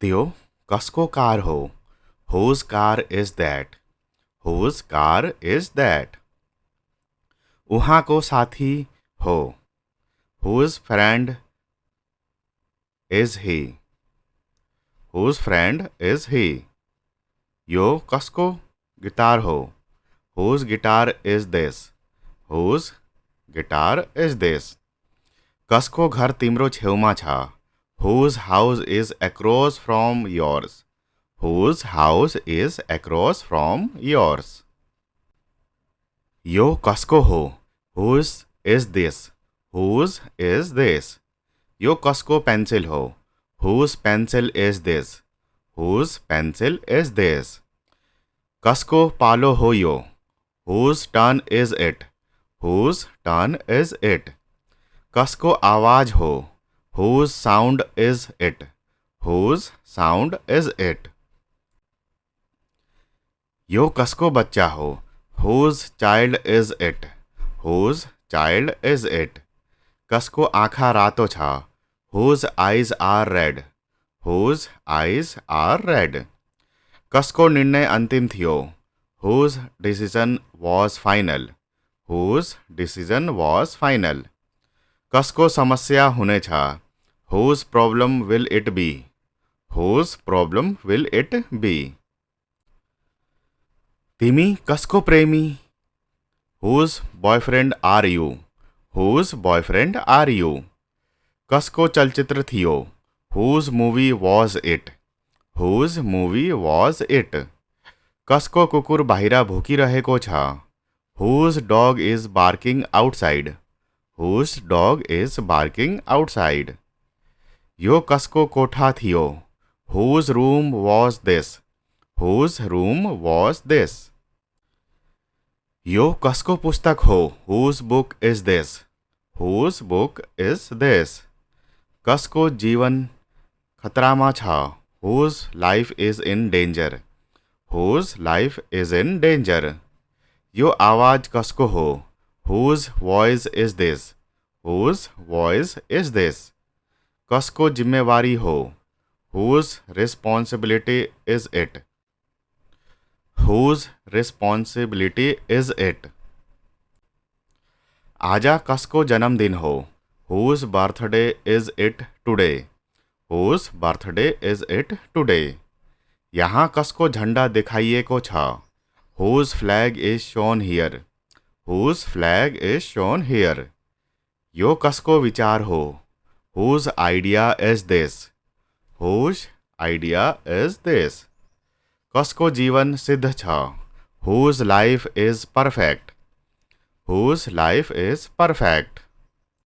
त्यो कसको कार हो? Whose car is that? Whose car is that? उहाँको साथी हो? Whose friend is he? Whose friend is he? यो कसको गिटार हो? Whose guitar is this? Whose guitar is this? कसको घर तिम्रो छेउमा छ? Whose house is across from yours? Whose house is across from yours? यो कसको हो? Whose is this? Whose is this? यो कसको पेन्सिल हो? Whose pencil is this? Whose pencil is this? कसको पालो हो यो? Whose turn is it? Whose turn is it? कसको आवाज हो? Whose sound is it? Whose sound is it? यो कसको बच्चा हो? Whose child is it? Whose child is it? कसको आँखा रातो छ? Whose eyes are red? Whose eyes are red? कसको निर्णय अन्तिम थियो? Whose decision was final? Whose decision was final? कसको समस्या हुनेछ? Whose problem will it be? Whose problem will it be? तिमी कसको प्रेमी? Whose boyfriend are you? Whose boyfriend are you? कसको चलचित्र थियो? Whose movie was it? Whose movie was it? कसको कुकुर बाहिर भोकिरहेको छ? Whose dog is barking outside? Whose dog is barking outside? यो कसको कोठा थियो? Whose room was this? Whose room was this? यो कसको पुस्तक हो? Whose book is this? Whose book is this? कसको जीवन खतरामा छ? Whose life is in danger? Whose life is in danger? यो आवाज कसको हो? Whose voice is this? Whose voice is this? कसको जिम्मेवारी हो? Whose responsibility is it? Whose responsibility is it? आजा कसको जन्मदिन हो? Whose birthday is it today? Whose birthday is it today? यहाँ कसको झंडा दिखाइएको छ? Whose flag is shown here? Whose flag is shown here? यो कसको विचार हो? Whose idea is this? Whose idea is this? कसको जीवन सिद्ध छ? Whose life is perfect? Whose life is perfect?